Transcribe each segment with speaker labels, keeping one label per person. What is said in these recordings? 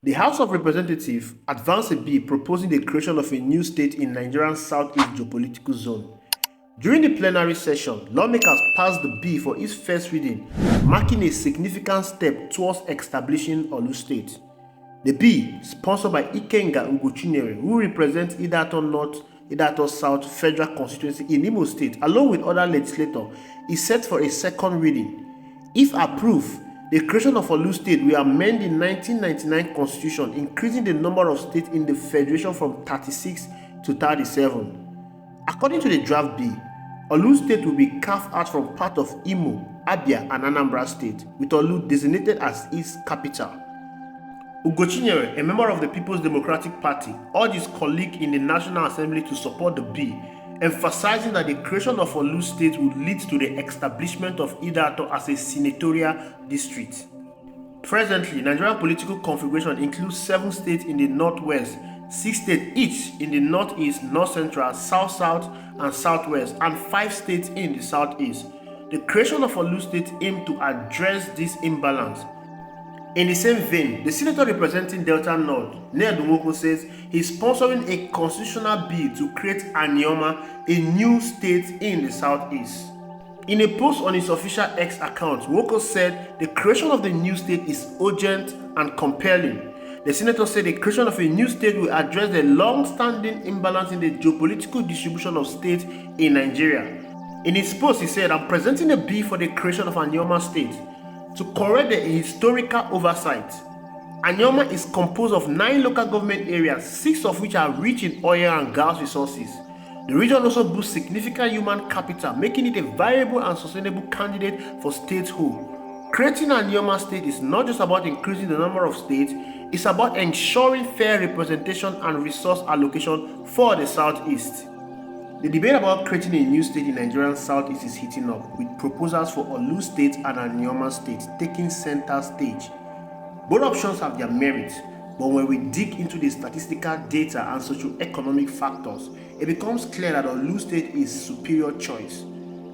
Speaker 1: The House of Representatives advanced a bill proposing the creation of a new state in Nigeria's southeast geopolitical zone. During the plenary session, lawmakers passed the bill for its first reading, marking a significant step towards establishing Orlu State. The bill, sponsored by Ikenga Ugochinyere, who represents Idato North, Idato South Federal Constituency in Imo State, along with other legislators, is set for a second reading. If approved, the creation of Orlu State will amend the 1999 Constitution, increasing the number of states in the Federation from 36 to 37. According to the draft bill, Orlu State will be carved out from part of Imo, Abia, and Anambra State, with Orlu designated as its capital. Ugochinyere, a member of the People's Democratic Party, urged his colleague in the National Assembly to support the bill, emphasizing that the creation of Orlu State would lead to the establishment of Idato as a senatorial district. Presently, Nigerian political configuration includes 7 states in the northwest, 6 states each in the northeast, north-central, south-south, and southwest, and 5 states in the southeast. The creation of Orlu State aimed to address this imbalance. In the same vein, the senator representing Delta North, Ned Nwoko, says he's sponsoring a constitutional bill to create Anioma, a new state in the southeast. In a post on his official X account, Nwoko said the creation of the new state is urgent and compelling. The senator said the creation of a new state will address the long-standing imbalance in the geopolitical distribution of states in Nigeria. In his post, he said, "I'm presenting a bill for the creation of Anioma State to correct the historical oversight. Anioma is composed of 9 local government areas, 6 of which are rich in oil and gas resources. The region also boasts significant human capital, making it a viable and sustainable candidate for statehood. Creating Anioma State is not just about increasing the number of states, it's about ensuring fair representation and resource allocation for the Southeast." The debate about creating a new state in Nigeria's southeast is heating up, with proposals for Orlu State and Anioma State taking center stage. Both options have their merits, but when we dig into the statistical data and socio-economic factors, it becomes clear that Orlu State is superior choice.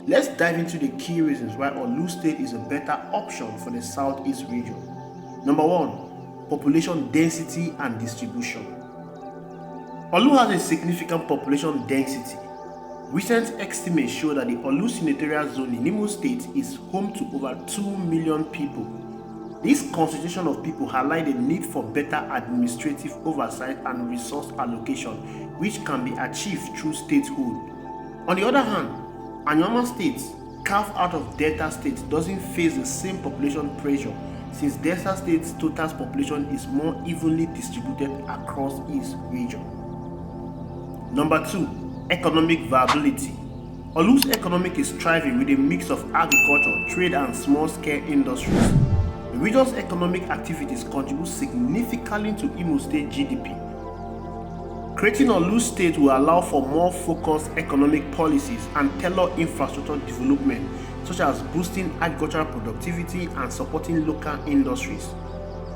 Speaker 1: Let's dive into the key reasons why Orlu State is a better option for the southeast region. Number 1, population density and distribution. Orlu has a significant population density. Recent estimates show that the Orlu senatorial zone in Imo State is home to over 2 million people. This concentration of people highlights the need for better administrative oversight and resource allocation, which can be achieved through statehood. On the other hand, Anioma State, carved out of Delta State, doesn't face the same population pressure, since Delta State's total population is more evenly distributed across its region. Number 2, economic viability. Orlu's economic is thriving with a mix of agriculture, trade, and small-scale industries. The region's economic activities contribute significantly to Imo State GDP. Creating Orlu State will allow for more focused economic policies and tailored infrastructure development, such as boosting agricultural productivity and supporting local industries.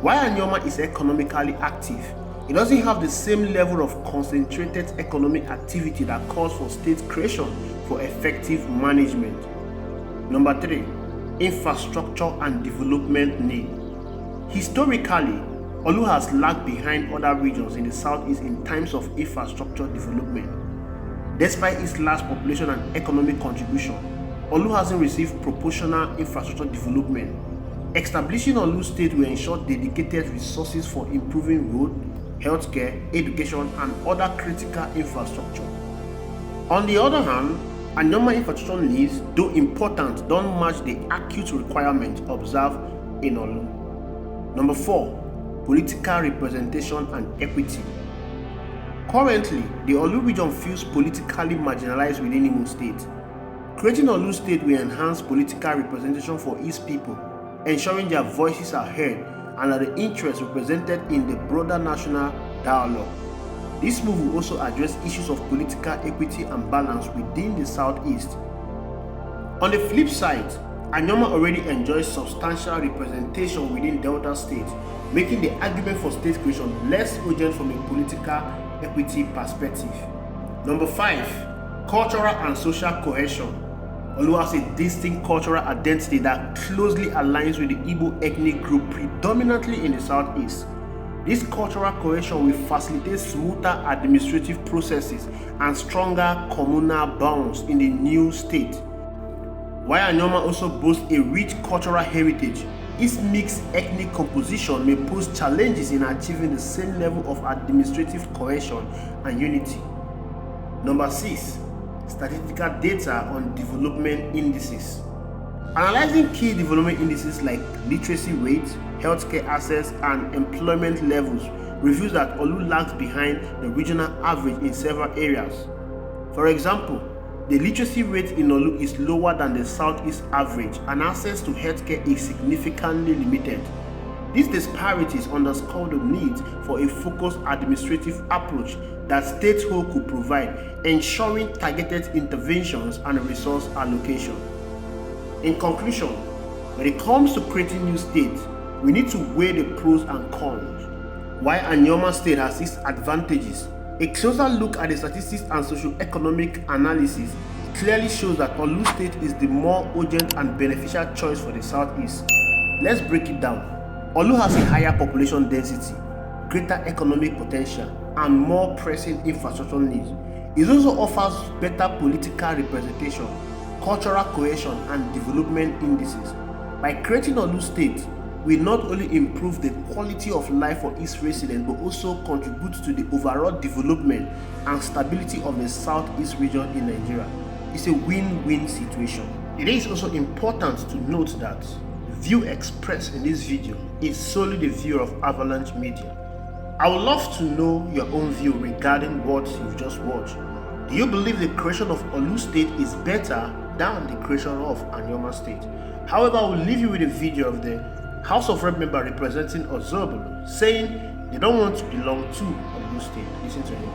Speaker 1: While Anioma is economically active, it doesn't have the same level of concentrated economic activity that calls for state creation for effective management. Number 3, infrastructure and development need. Historically, Orlu has lagged behind other regions in the southeast in terms of infrastructure development. Despite its large population and economic contribution, Orlu hasn't received proportional infrastructure development. Establishing Orlu State will ensure dedicated resources for improving road, healthcare, education, and other critical infrastructure. On the other hand, Anioma infrastructure needs, though important, don't match the acute requirements observed in Orlu. Number 4, political representation and equity. Currently, the Orlu region feels politically marginalized within Imo State. Creating Orlu State will enhance political representation for its people, ensuring their voices are heard and that the interests represented in the broader national dialogue. This move will also address issues of political equity and balance within the Southeast. On the flip side, Anioma already enjoys substantial representation within Delta State, making the argument for state creation less urgent from a political equity perspective. Number 5, cultural and social cohesion. Orlu has a distinct cultural identity that closely aligns with the Igbo ethnic group predominantly in the southeast. This cultural cohesion will facilitate smoother administrative processes and stronger communal bonds in the new state. While Anioma also boasts a rich cultural heritage, its mixed ethnic composition may pose challenges in achieving the same level of administrative cohesion and unity. Number 6. Statistical data on development indices. Analyzing key development indices like literacy rate, healthcare access, and employment levels reveals that Orlu lags behind the regional average in several areas. For example, the literacy rate in Orlu is lower than the Southeast average, and access to healthcare is significantly limited. These disparities underscore the need for a focused administrative approach that statehood could provide, ensuring targeted interventions and resource allocation. In conclusion, when it comes to creating new states, we need to weigh the pros and cons. While Anioma State has its advantages, a closer look at the statistics and socio-economic analysis clearly shows that Orlu State is the more urgent and beneficial choice for the Southeast. Let's break it down. Orlu has a higher population density, greater economic potential, and more pressing infrastructure needs. It also offers better political representation, cultural cohesion, and development indices. By creating Orlu State, we not only improve the quality of life for its residents, but also contribute to the overall development and stability of the Southeast region in Nigeria. It's a win-win situation. It is also important to note that the view expressed in this video is solely the view of Avalanche Media. I would love to know your own view regarding what you've just watched. Do you believe the creation of Orlu State is better than the creation of Anioma State? However, I will leave you with a video of the House of Rep member representing Ozobolo saying they don't want to belong to Orlu State. Listen to him.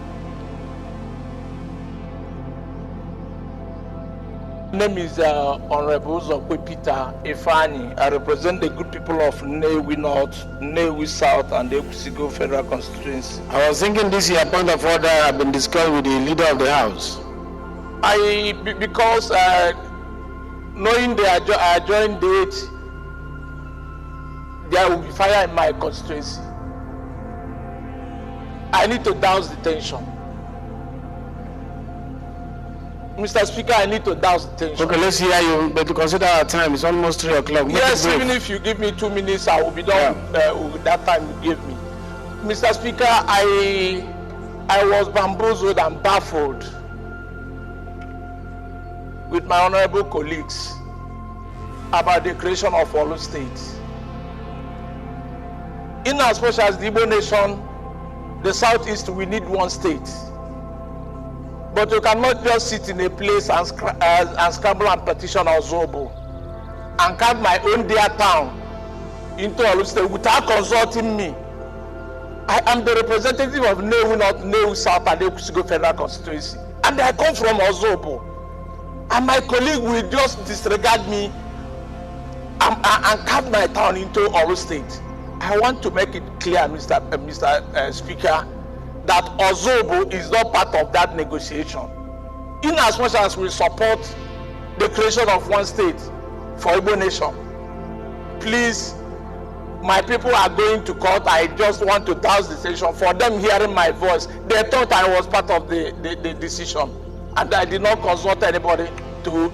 Speaker 2: My name is Honorable Zokwe Peter Ifani. I represent the good people of Nnewi North, Nnewi South, and the Ekusigo Federal Constituency.
Speaker 3: I was thinking this is a point of order I've been discussing with the leader of the House.
Speaker 2: Because knowing the adjourned date, there will be fire in my constituency. I need to douse the tension. Mr. Speaker, I need to douse the tension.
Speaker 3: Okay, let's hear you, but to consider our time, it's almost 3 o'clock.
Speaker 2: Yes, even if you give me 2 minutes, I will be done with that time you gave me. Mr. Speaker, I was bamboozled and baffled with my honorable colleagues about the creation of Orlu State. In as much as the Igbo nation, the Southeast, we need one state. But you cannot just sit in a place and scramble and petition Ozobo and carve my own dear town into Orlu State without consulting me. I am the representative of Nnewi North, Nnewi South, and the Ekusigo Federal Constituency, and I come from Ozobo. And my colleague will just disregard me and carve my town into Orlu State. I want to make it clear, Mr. Speaker, that Ozobo is not part of that negotiation. In as much as we support the creation of one state for Igbo nation, please, my people are going to court. I just want to douse the decision. For them hearing my voice, they thought I was part of the decision, and I did not consult anybody to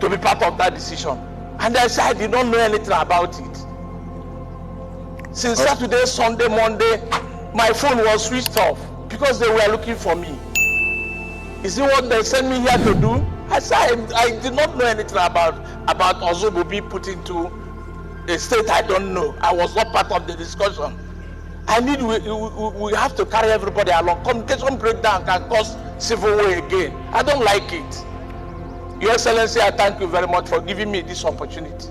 Speaker 2: be part of that decision. And I said I did not know anything about it. Since Saturday, Sunday, Monday, my phone was switched off because they were looking for me. Is it what they sent me here to do? I said I did not know anything about Ozobo being put into a state I don't know. I was not part of the discussion. We have to carry everybody along. Communication breakdown can cause civil war again. I don't like it. Your Excellency, I thank you very much for giving me this opportunity.